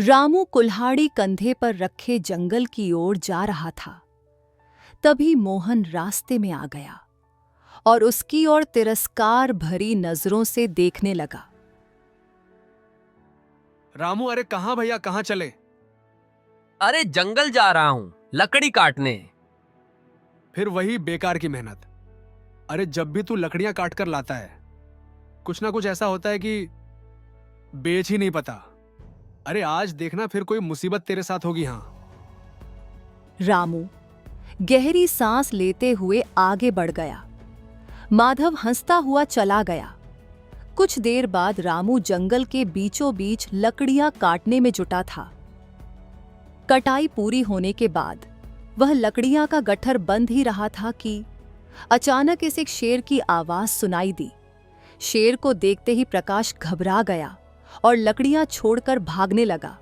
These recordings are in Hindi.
रामू कुल्हाड़ी कंधे पर रखे जंगल की ओर जा रहा था। तभी मोहन रास्ते में आ गया और उसकी ओर तिरस्कार भरी नजरों से देखने लगा। रामू, अरे कहाँ भैया, कहाँ चले? अरे जंगल जा रहा हूँ लकड़ी काटने। फिर वही बेकार की मेहनत। अरे जब भी तू लकड़ियां काट कर लाता है कुछ ना कुछ ऐसा होता है कि बेच ही नहीं पता। अरे आज देखना फिर कोई मुसीबत तेरे साथ होगी। हाँ। रामू गहरी सांस लेते हुए आगे बढ़ गया। माधव हंसता हुआ चला गया। कुछ देर बाद रामू जंगल के बीचों बीच लकड़ियां काटने में जुटा था। कटाई पूरी होने के बाद वह लकड़ियां का गट्ठर बंद ही रहा था कि अचानक इस एक शेर की आवाज सुनाई दी। शेर को देखते ही प्रकाश घबरा गया और लकड़ियां छोड़कर भागने लगा।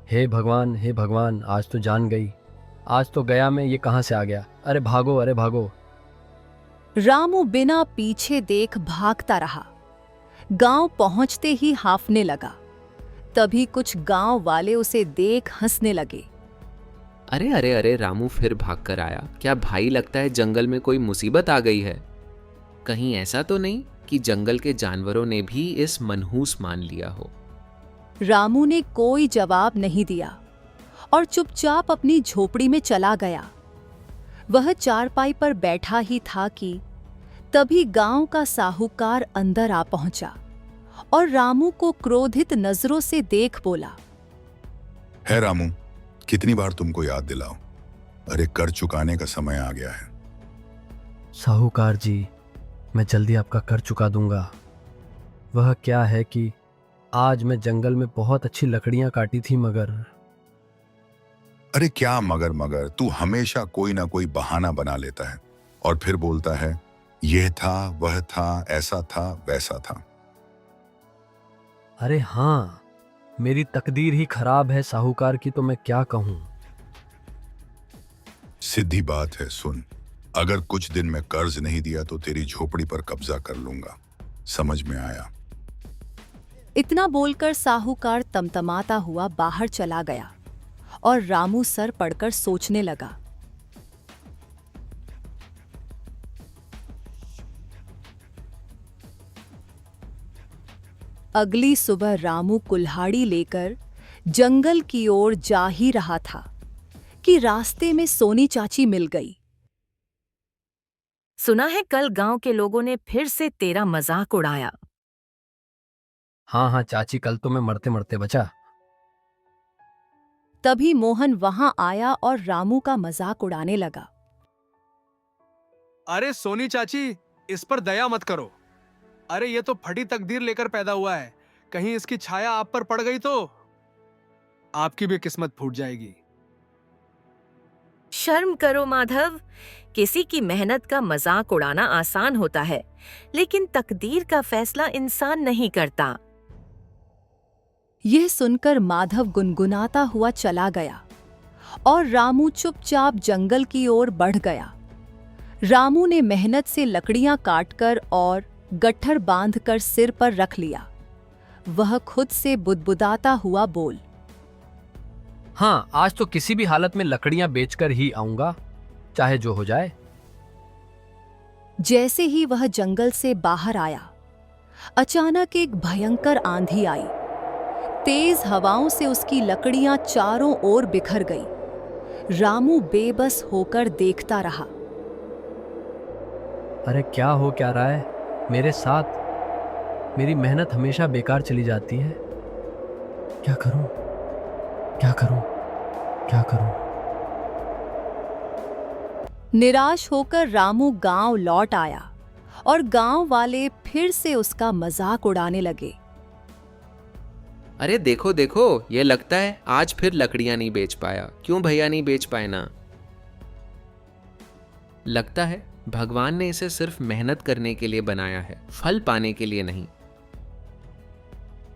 हे भगवान, आज तो जान गई। आज तो गया मैं, ये कहाँ से आ गया? अरे भागो, अरे भागो। रामू बिना पीछे देख भागता रहा। गांव पहुंचते ही हांफने लगा। तभी कुछ गांव वाले उसे देख हंसने लगे। अरे अरे अरे, रामू फिर भाग कर आया। क्या भाई, लगता है जंगल में कोई मुसीबत आ गई है। कहीं ऐसा तो नहीं कि जंगल के जानवरों ने भी इस मनहूस मान लिया हो। रामू ने कोई जवाब नहीं दिया और चुपचाप अपनी झोपड़ी में चला गया। वह चारपाई पर बैठा ही था कि तभी गांव का साहूकार अंदर आ पहुंचा और रामू को क्रोधित नजरों से देख बोला। है रामू, कितनी बार तुमको याद दिलाओ? अरे कर चुकाने का समय आ गया है। साहूकार जी, मैं जल्दी आपका कर चुका दूंगा। वह क्या है कि आज मैं जंगल में बहुत अच्छी लकड़ियां काटी थी, मगर अरे क्या मगर मगर, तू हमेशा कोई ना कोई बहाना बना लेता है और फिर बोलता है यह था, वह था, ऐसा था, वैसा था। अरे हाँ, मेरी तकदीर ही खराब है साहूकार की, तो मैं क्या कहूं। सीधी बात है, सुन। अगर कुछ दिन में कर्ज नहीं दिया तो तेरी झोपड़ी पर कब्जा कर लूंगा। समझ में आया? इतना बोलकर साहूकार तमतमाता हुआ बाहर चला गया और रामू सर पड़कर सोचने लगा। अगली सुबह रामू कुल्हाड़ी लेकर जंगल की ओर जा ही रहा था कि रास्ते में सोनी चाची मिल गई। सुना है कल गांव के लोगों ने फिर से तेरा मजाक उड़ाया। हाँ चाची, कल तो मैं मरते मरते बचा। तभी मोहन वहां आया और रामू का मजाक उड़ाने लगा। अरे सोनी चाची, इस पर दया मत करो। अरे ये तो फटी तकदीर लेकर पैदा हुआ है। कहीं इसकी छाया आप पर पड़ गई तो आपकी भी किस्मत फूट जाएगी। शर्म करो माधव, किसी की मेहनत का मजाक उड़ाना आसान होता है, लेकिन तकदीर का फैसला इंसान नहीं करता। यह सुनकर माधव गुनगुनाता हुआ चला गया और रामू चुपचाप जंगल की ओर बढ़ गया। रामू ने मेहनत से लकड़ियां काटकर और गट्ठर बांधकर सिर पर रख लिया। वह खुद से बुदबुदाता हुआ बोल। हाँ, आज तो किसी भी हालत में लकड़ियां बेचकर ही आऊंगा, चाहे जो हो जाए। जैसे ही वह जंगल से बाहर आया, अचानक एक भयंकर आंधी आई। तेज हवाओं से उसकी लकड़ियां चारों ओर बिखर गई। रामू बेबस होकर देखता रहा। अरे क्या हो क्या रहा है मेरे साथ? मेरी मेहनत हमेशा बेकार चली जाती है। क्या करूं, क्या करूं, क्या करूं? निराश होकर रामू गांव लौट आया और गांव वाले फिर से उसका मजाक उड़ाने लगे। अरे देखो देखो, ये लगता है आज फिर लकड़ियां नहीं बेच पाया। क्यों भैया नहीं बेच पाए ना? लगता है भगवान ने इसे सिर्फ मेहनत करने के लिए बनाया है, फल पाने के लिए नहीं।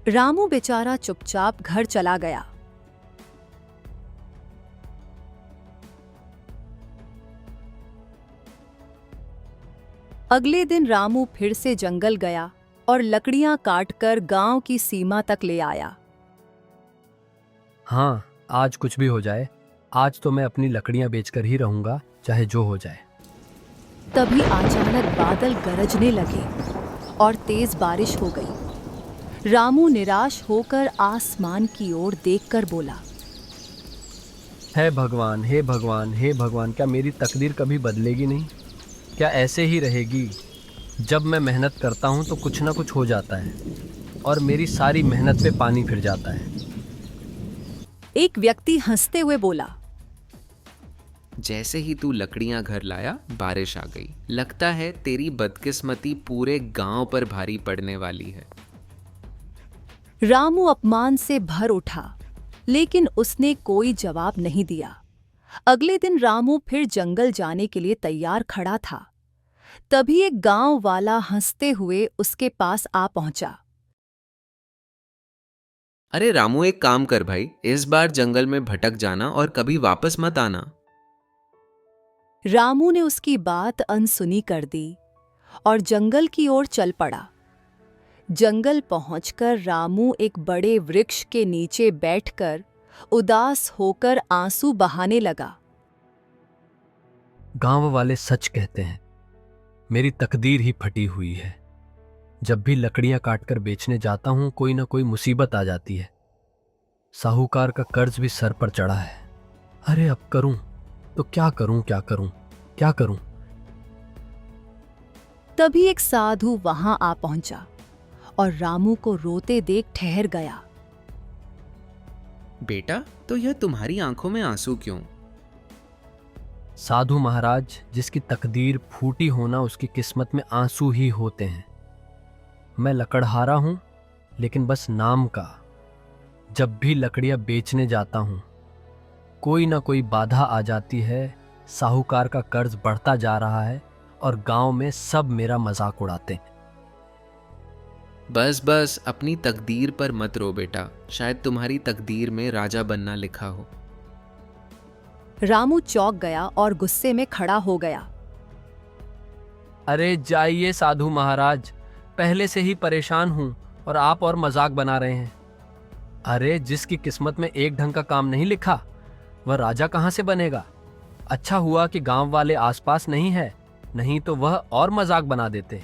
रामू बेचारा चुपचाप घर चला गया। अगले दिन रामू फिर से जंगल गया और लकड़ियां काटकर गांव की सीमा तक ले आया। हाँ, आज कुछ भी हो जाए, आज तो मैं अपनी लकड़ियां बेचकर ही रहूंगा, चाहे जो हो जाए। तभी अचानक बादल गरजने लगे और तेज बारिश हो गई। रामू निराश होकर आसमान की ओर देखकर बोला, हे भगवान, हे भगवान, हे भगवान, क्या मेरी तकदीर कभी बदलेगी नहीं? क्या ऐसे ही रहेगी? जब मैं मेहनत करता हूँ तो कुछ ना कुछ हो जाता है और मेरी सारी मेहनत पे पानी फिर जाता है। एक व्यक्ति हंसते हुए बोला, जैसे ही तू लकड़ियां घर लाया, बारिश आ गई। लगता है तेरी बदकिस्मती पूरे गांव पर भारी पड़ने वाली है। रामू अपमान से भर उठा, लेकिन उसने कोई जवाब नहीं दिया। अगले दिन रामू फिर जंगल जाने के लिए तैयार खड़ा था। तभी एक गांव वाला हंसते हुए उसके पास आ पहुंचा। अरे रामू, एक काम कर भाई, इस बार जंगल में भटक जाना और कभी वापस मत आना। रामू ने उसकी बात अनसुनी कर दी और जंगल की ओर चल पड़ा। जंगल पहुंचकर रामू एक बड़े वृक्ष के नीचे बैठकर उदास होकर आंसू बहाने लगा। गांव वाले सच कहते हैं, मेरी तकदीर ही फटी हुई है। जब भी लकड़ियां काटकर बेचने जाता हूं, कोई ना कोई मुसीबत आ जाती है। साहूकार का कर्ज भी सर पर चढ़ा है। अरे अब करूं तो क्या करूं, क्या करूं, क्या करूं? तभी एक साधु वहां आ पहुंचा और रामू को रोते देख ठहर गया। बेटा, तो यह तुम्हारी आंखों में आंसू क्यों? साधु महाराज, जिसकी तकदीर फूटी होना उसकी किस्मत में आंसू ही होते हैं। मैं लकड़हारा हूं, लेकिन बस नाम का। जब भी लकड़ियां बेचने जाता हूं, कोई ना कोई बाधा आ जाती है। साहूकार का कर्ज बढ़ता जा रहा है और गांव में सब मेरा मजाक उड़ाते हैं। बस बस, अपनी तकदीर पर मत रो बेटा। शायद तुम्हारी तकदीर में राजा बनना लिखा हो। रामू चौंक गया और गुस्से में खड़ा हो गया। अरे जाइए साधु महाराज, पहले से ही परेशान हूं और आप और मजाक बना रहे हैं। अरे जिसकी किस्मत में एक ढंग का काम नहीं लिखा, वह राजा कहां से बनेगा? अच्छा हुआ कि गांव वाले आसपास नहीं है, नहीं तो वह और मजाक बना देते।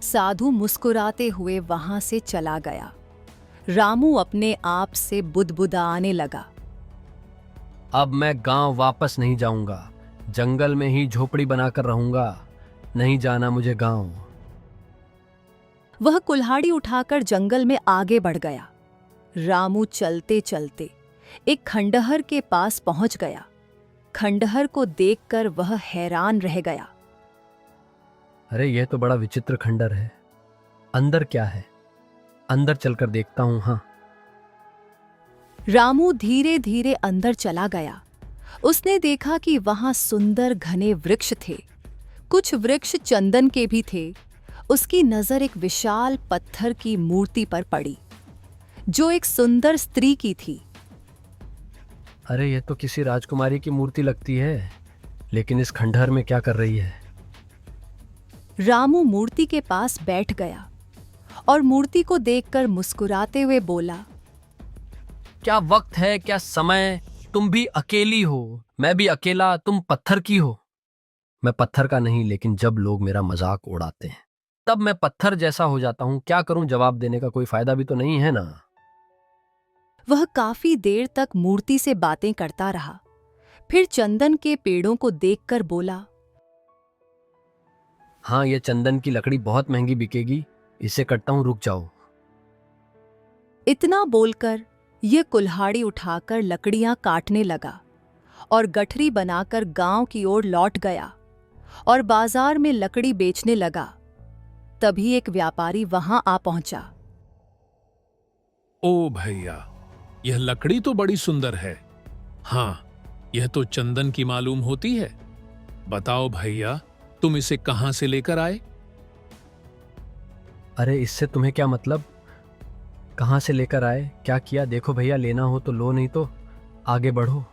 साधु मुस्कुराते हुए वहां से चला गया। रामू अपने आप से बुदबुदाने लगा। अब मैं गांव वापस नहीं जाऊंगा, जंगल में ही झोपड़ी बनाकर रहूंगा। नहीं जाना मुझे गांव। वह कुल्हाड़ी उठाकर जंगल में आगे बढ़ गया। रामू चलते चलते एक खंडहर के पास पहुंच गया। खंडहर को देखकर वह हैरान रह गया। अरे यह तो बड़ा विचित्र खंडर है। अंदर क्या है? अंदर चलकर देखता हूं। हाँ, रामू धीरे धीरे अंदर चला गया। उसने देखा कि वहां सुंदर घने वृक्ष थे। कुछ वृक्ष चंदन के भी थे। उसकी नजर एक विशाल पत्थर की मूर्ति पर पड़ी, जो एक सुंदर स्त्री की थी। अरे यह तो किसी राजकुमारी की मूर्ति लगती है, लेकिन इस खंडहर में क्या कर रही है? रामू मूर्ति के पास बैठ गया और मूर्ति को देखकर मुस्कुराते हुए बोला, क्या वक्त है, क्या समय? तुम भी अकेली हो, मैं भी अकेला। तुम पत्थर की हो। मैं पत्थर का नहीं, लेकिन जब लोग मेरा मजाक उड़ाते हैं तब मैं पत्थर जैसा हो जाता हूं। क्या करूं? जवाब देने का कोई फायदा भी तो नहीं है ना। वह काफी देर तक मूर्ति से बातें करता रहा। फिर चंदन के पेड़ों को देखकर बोला, हाँ, यह चंदन की लकड़ी बहुत महंगी बिकेगी, इसे कटता हूं, रुक जाओ। इतना बोलकर यह कुल्हाड़ी उठाकर लकड़ियां काटने लगा और गठरी बनाकर गांव की ओर लौट गया और बाजार में लकड़ी बेचने लगा। तभी एक व्यापारी वहां आ पहुंचा। ओ भैया, यह लकड़ी तो बड़ी सुंदर है। हाँ, यह तो चंदन की मालूम होती है। बताओ भैया, तुम इसे कहां से लेकर आए? अरे इससे तुम्हें क्या मतलब? कहां से लेकर आए, क्या किया? देखो भैया, लेना हो तो लो, नहीं तो आगे बढ़ो।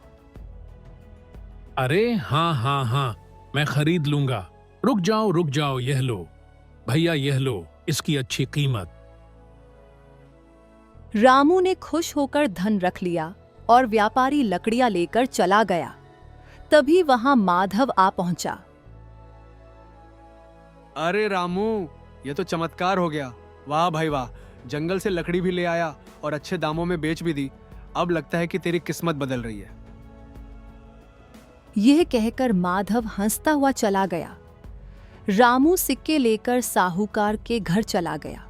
अरे हाँ हाँ हाँ, मैं खरीद लूंगा। रुक जाओ, यह लो भैया, यह लो, इसकी अच्छी कीमत। रामू ने खुश होकर धन रख लिया और व्यापारी लकड़ियां लेकर चला गया। तभी वहां माधव आ पहुंचा। अरे रामू, ये तो चमत्कार हो गया। वाह भाई वाह, जंगल से लकड़ी भी ले आया और अच्छे दामों में बेच भी दी। अब लगता है कि तेरी किस्मत बदल रही है। यह कहकर माधव हंसता हुआ चला गया। रामू सिक्के लेकर साहूकार के घर चला गया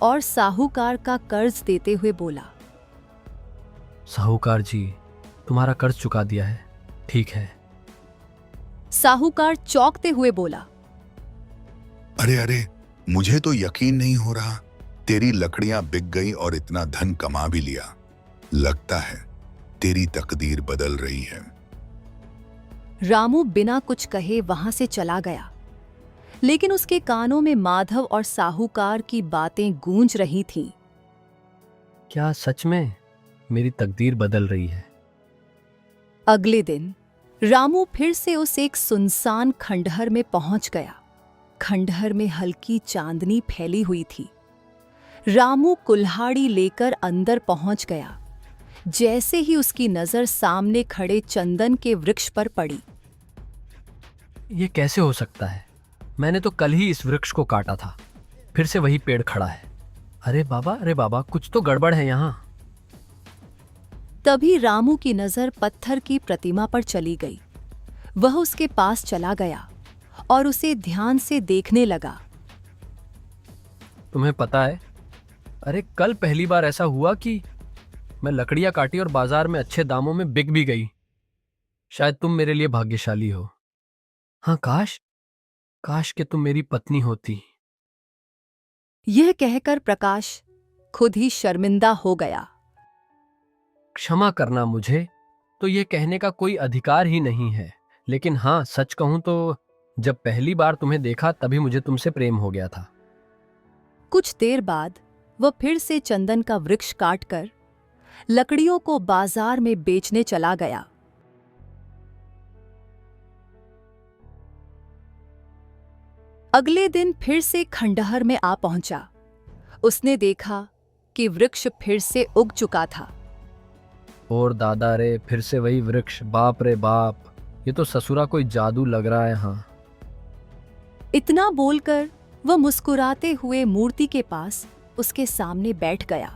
और साहूकार का कर्ज देते हुए बोला। साहूकार जी, तुम्हारा कर्ज चुका दिया है, ठीक है। साहूकार चौंकते हुए बोला। अरे अरे, मुझे तो यकीन नहीं हो रहा। तेरी लकड़ियां बिक गई और इतना धन कमा भी लिया। लगता है तेरी तकदीर बदल रही है। रामू बिना कुछ कहे वहां से चला गया, लेकिन उसके कानों में माधव और साहूकार की बातें गूंज रही थीं। क्या सच में मेरी तकदीर बदल रही है? अगले दिन रामू फिर से उस एक सुनसान खंडहर में पहुंच गया। खंडहर में हल्की चांदनी फैली हुई थी। रामू कुल्हाड़ी लेकर अंदर पहुंच गया। जैसे ही उसकी नजर सामने खड़े चंदन के वृक्ष पर पड़ी। ये कैसे हो सकता है? मैंने तो कल ही इस वृक्ष को काटा था, फिर से वही पेड़ खड़ा है। अरे बाबा, कुछ तो गड़बड़ है यहाँ। तभी रामू की नजर पत्थर की प्रतिमा पर चली गई। वह उसके पास चला गया और उसे ध्यान से देखने लगा। तुम्हें पता है, अरे कल पहली बार ऐसा हुआ कि मैं लकड़ियां काटी और बाजार में अच्छे दामों में बिक भी गई। शायद तुम मेरे लिए भाग्यशाली हो। हाँ, काश कि तुम मेरी पत्नी होती। यह कहकर प्रकाश खुद ही शर्मिंदा हो गया। क्षमा करना, मुझे तो ये कहने का कोई अधिकार ही नहीं है, लेकिन हाँ, सच कहूं तो जब पहली बार तुम्हें देखा तभी मुझे तुमसे प्रेम हो गया था। कुछ देर बाद वह फिर से चंदन का वृक्ष काटकर लकड़ियों को बाजार में बेचने चला गया। अगले दिन फिर से खंडहर में आ पहुंचा। उसने देखा कि वृक्ष फिर से उग चुका था। और दादा रे, फिर से वही वृक्ष। बाप रे बाप, ये तो ससुरा कोई जादू लग रहा है। हाँ। इतना बोलकर वह मुस्कुराते हुए मूर्ति के पास उसके सामने बैठ गया।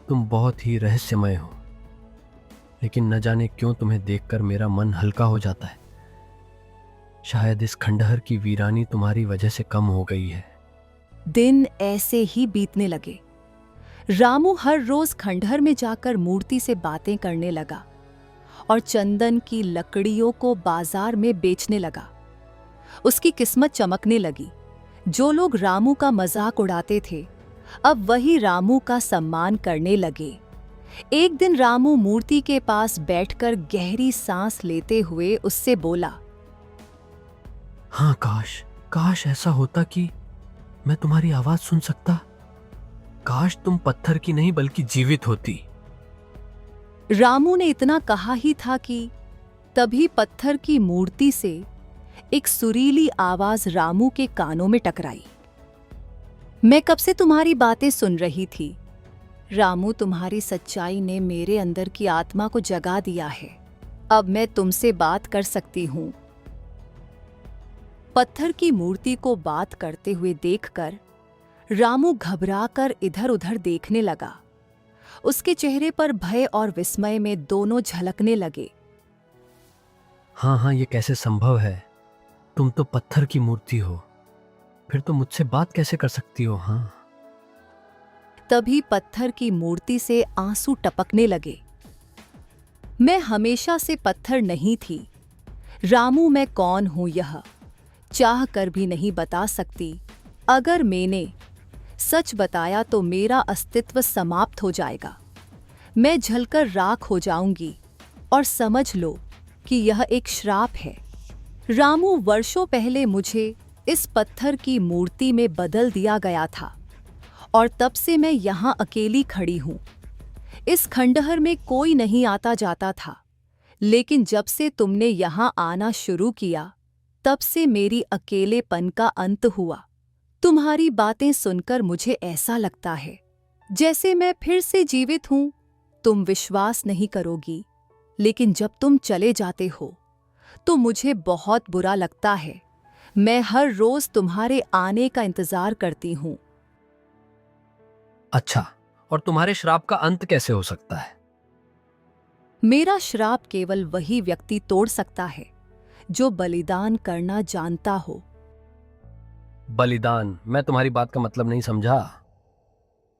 तुम बहुत ही रहस्यमय हो, लेकिन न जाने क्यों तुम्हें देखकर मेरा मन हल्का हो जाता है। शायद इस खंडहर की वीरानी तुम्हारी वजह से कम हो गई है। दिन ऐसे ही बीतने लगे। रामू हर रोज खंडहर में जाकर मूर्ति से बातें करने लगा और चंदन की लकड़ियों को बाजार में बेचने लगा। उसकी किस्मत चमकने लगी। जो लोग रामू का मजाक उड़ाते थे, अब वही रामू का सम्मान करने लगे। एक दिन रामू मूर्ति के पास बैठकर गहरी सांस लेते हुए उससे बोला। हाँ, काश ऐसा होता कि मैं तुम्हारी आवाज सुन सकता। काश तुम पत्थर की नहीं बल्कि जीवित होती। रामू ने इतना कहा ही था कि तभी पत्थर की मूर्ति से एक सुरीली आवाज रामू के कानों में टकराई। मैं कब से तुम्हारी बातें सुन रही थी। रामू, तुम्हारी सच्चाई ने मेरे अंदर की आत्मा को जगा दिया है। अब मैं तुमसे बात कर सकती हूं। पत्थर की मूर्ति को बात करते हुए देखकर रामू घबराकर इधर-उधर देखने लगा। उसके चेहरे पर भय और विस्मय में दोनों झलकने लगे। हाँ, ये कैसे संभव है? तुम तो पत्थर की मूर्ति हो, फिर तो मुझसे बात कैसे कर सकती हो? हाँ। तभी पत्थर की मूर्ति से आंसू टपकने लगे। मैं हमेशा से पत्थर नहीं थी। रामू, मैं कौन हूं यह चाह कर भी नहीं बता सकती। अगर मैंने सच बताया तो मेरा अस्तित्व समाप्त हो जाएगा। मैं जलकर राख हो जाऊंगी और समझ लो कि यह एक श्राप है। रामू, वर्षों पहले मुझे इस पत्थर की मूर्ति में बदल दिया गया था और तब से मैं यहाँ अकेली खड़ी हूँ। इस खंडहर में कोई नहीं आता जाता था, लेकिन जब से तुमने यहाँ आना शुरू किया तब से मेरी अकेलेपन का अंत हुआ। तुम्हारी बातें सुनकर मुझे ऐसा लगता है जैसे मैं फिर से जीवित हूं, तुम विश्वास नहीं करोगी, लेकिन जब तुम चले जाते हो तो मुझे बहुत बुरा लगता है। मैं हर रोज तुम्हारे आने का इंतजार करती हूं। अच्छा, और तुम्हारे श्राप का अंत कैसे हो सकता है? मेरा श्राप केवल वही व्यक्ति तोड़ सकता है जो बलिदान करना जानता हो। बलिदान? मैं तुम्हारी बात का मतलब नहीं समझा।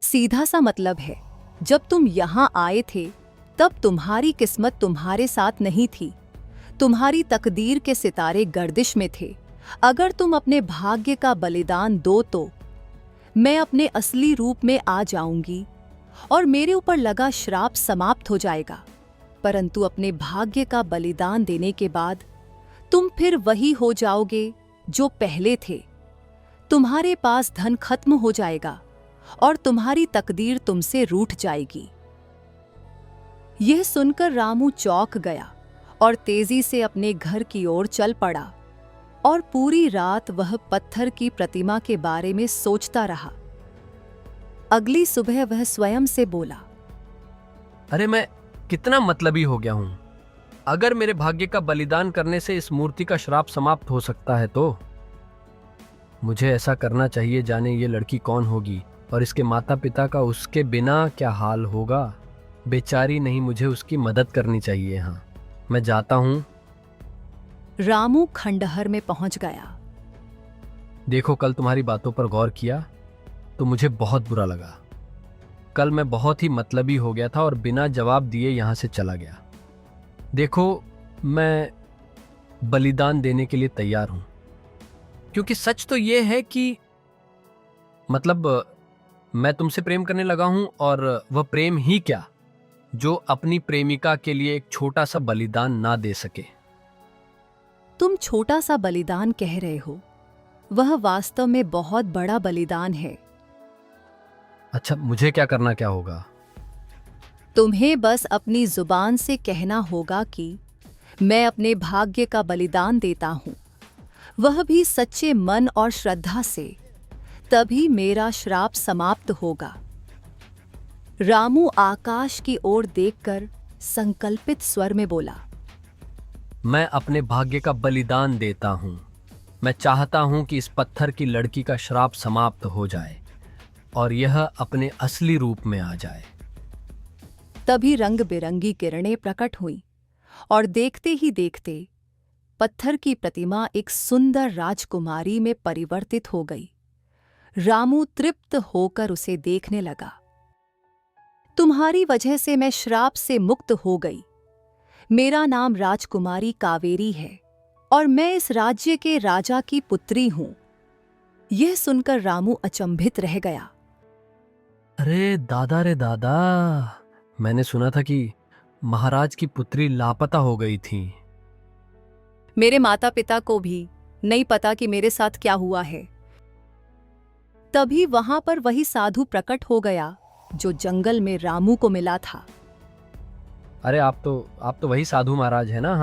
सीधा सा मतलब है, जब तुम यहां आए थे तब तुम्हारी किस्मत तुम्हारे साथ नहीं थी। तुम्हारी तकदीर के सितारे गर्दिश में थे। अगर तुम अपने भाग्य का बलिदान दो तो मैं अपने असली रूप में आ जाऊंगी और मेरे ऊपर लगा श्राप समाप्त हो जाएगा। परंतु अपने भाग्य का बलिदान देने के बाद तुम फिर वही हो जाओगे जो पहले थे। तुम्हारे पास धन खत्म हो जाएगा और तुम्हारी तकदीर तुमसे रूठ जाएगी। यह सुनकर रामू चौंक गया और तेजी से अपने घर की ओर चल पड़ा और पूरी रात वह पत्थर की प्रतिमा के बारे में सोचता रहा। अगली सुबह वह स्वयं से बोला, अरे मैं कितना मतलबी हो गया हूं। अगर मेरे भाग्य का बलिदान करने से इस मूर्ति का श्राप समाप्त हो सकता है तो मुझे ऐसा करना चाहिए। जाने ये लड़की कौन होगी और इसके माता पिता का उसके बिना क्या हाल होगा। बेचारी नहीं, मुझे उसकी मदद करनी चाहिए। हाँ, मैं जाता हूं। रामू खंडहर में पहुंच गया। देखो, कल तुम्हारी बातों पर गौर किया तो मुझे बहुत बुरा लगा। कल मैं बहुत ही मतलबी हो गया था और बिना जवाब दिए यहां से चला गया। देखो, मैं बलिदान देने के लिए तैयार हूं, क्योंकि सच तो यह है कि मैं तुमसे प्रेम करने लगा हूं, और वह प्रेम ही क्या जो अपनी प्रेमिका के लिए एक छोटा सा बलिदान ना दे सके। तुम छोटा सा बलिदान कह रहे हो, वह वास्तव में बहुत बड़ा बलिदान है। अच्छा, मुझे क्या करना क्या होगा? तुम्हें बस अपनी जुबान से कहना होगा कि मैं अपने भाग्य का बलिदान देता हूं, वह भी सच्चे मन और श्रद्धा से। तभी मेरा श्राप समाप्त होगा। रामू आकाश की ओर देखकर संकल्पित स्वर में बोला, मैं अपने भाग्य का बलिदान देता हूं। मैं चाहता हूं कि इस पत्थर की लड़की का श्राप समाप्त हो जाए और यह अपने असली रूप में आ जाए। तभी रंग बिरंगी किरणें प्रकट हुईं और देखते ही देखते पत्थर की प्रतिमा एक सुंदर राजकुमारी में परिवर्तित हो गई। रामू तृप्त होकर उसे देखने लगा। तुम्हारी वजह से मैं श्राप से मुक्त हो गई। मेरा नाम राजकुमारी कावेरी है और मैं इस राज्य के राजा की पुत्री हूं। यह सुनकर रामू अचंभित रह गया। अरे दादा रे दादा, मैंने सुना था कि महाराज की पुत्री लापता हो गई थी। मेरे माता पिता को भी नहीं पता कि मेरे साथ क्या हुआ है। तभी वहां पर वही साधु प्रकट हो गया जो जंगल में रामू को मिला था। अरे आप तो वही साधु महाराज है ना?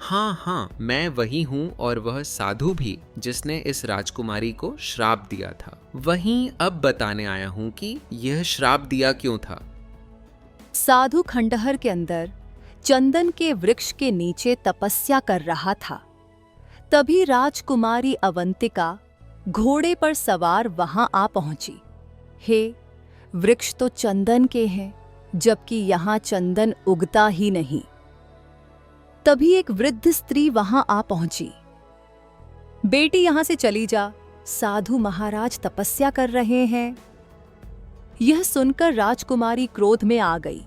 हाँ, मैं वही हूँ, और वह साधु भी जिसने इस राजकुमारी को श्राप दिया था। वहीं अब बताने आया हूँ कि यह श्राप दिया क्यों था। साधु खंडहर के अंदर चंदन के वृक्ष के नीचे तपस्या कर रहा था। तभी राजकुमारी अवंतिका घोड़े पर सवार वहां आ पहुंची। हे, वृक्ष तो चंदन के हैं, जबकि यहां चंदन उगता ही नहीं। तभी एक वृद्ध स्त्री वहां आ पहुंची। बेटी, यहां से चली जा, साधु महाराज तपस्या कर रहे हैं। यह सुनकर राजकुमारी क्रोध में आ गई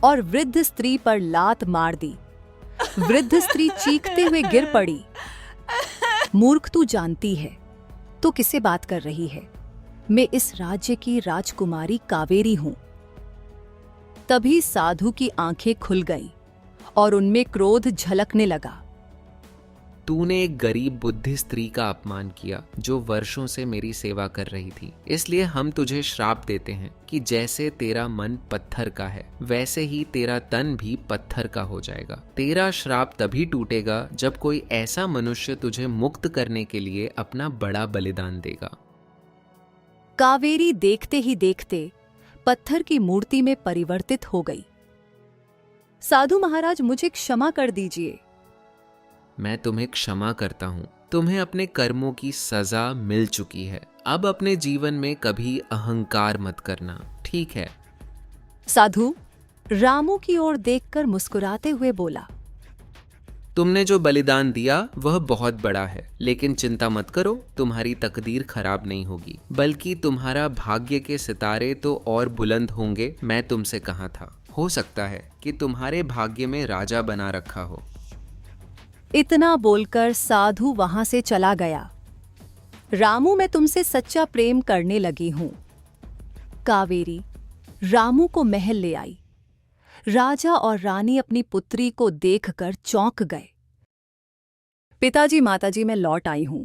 और वृद्ध स्त्री पर लात मार दी। वृद्ध स्त्री चीखते हुए गिर पड़ी। मूर्ख, तू जानती है तो किसे बात कर रही है? मैं इस राज्य की राजकुमारी कावेरी हूं। तभी साधु की आंखें खुल गईं और उनमें क्रोध झलकने लगा। तूने एक गरीब बुद्धि स्त्री का अपमान किया जो वर्षों से मेरी सेवा कर रही थी। इसलिए हम तुझे श्राप देते हैं कि जैसे तेरा मन पत्थर का है, वैसे ही तेरा तन भी पत्थर का हो जाएगा। तेरा श्राप तभी टूटेगा जब कोई ऐसा मनुष्य तुझे मुक्त करने के लिए अपना बड़ा बलिदान देगा। कावेरी देखते ही देखते पत्थर की मूर्ति में परिवर्तित हो गई। साधु महाराज, मुझे क्षमा कर दीजिए। मैं तुम्हें क्षमा करता हूँ। तुम्हें अपने कर्मों की सजा मिल चुकी है। अब अपने जीवन में कभी अहंकार मत करना, ठीक है? साधु रामू की ओर देखकर मुस्कुराते हुए बोला, तुमने जो बलिदान दिया वह बहुत बड़ा है, लेकिन चिंता मत करो, तुम्हारी तकदीर खराब नहीं होगी, बल्कि तुम्हारा भाग्य के सितारे तो और बुलंद होंगे। मैं तुमसे कहा था, हो सकता है कि तुम्हारे भाग्य में राजा बना रखा हो। इतना बोलकर साधु वहां से चला गया। रामू, मैं तुमसे सच्चा प्रेम करने लगी हूं। कावेरी रामू को महल ले आई। राजा और रानी अपनी पुत्री को देखकर चौंक गए। पिताजी, माताजी, मैं लौट आई हूं।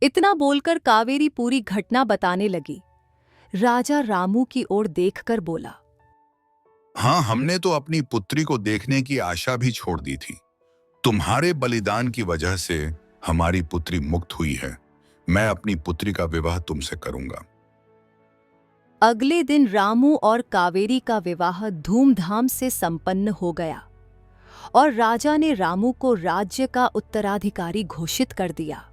इतना बोलकर कावेरी पूरी घटना बताने लगी। राजा रामू की ओर देखकर बोला, हाँ, हमने तो अपनी पुत्री को देखने की आशा भी छोड़ दी थी। तुम्हारे बलिदान की वजह से हमारी पुत्री मुक्त हुई है। मैं अपनी पुत्री का विवाह तुमसे करूंगा। अगले दिन रामू और कावेरी का विवाह धूमधाम से संपन्न हो गया और राजा ने रामू को राज्य का उत्तराधिकारी घोषित कर दिया।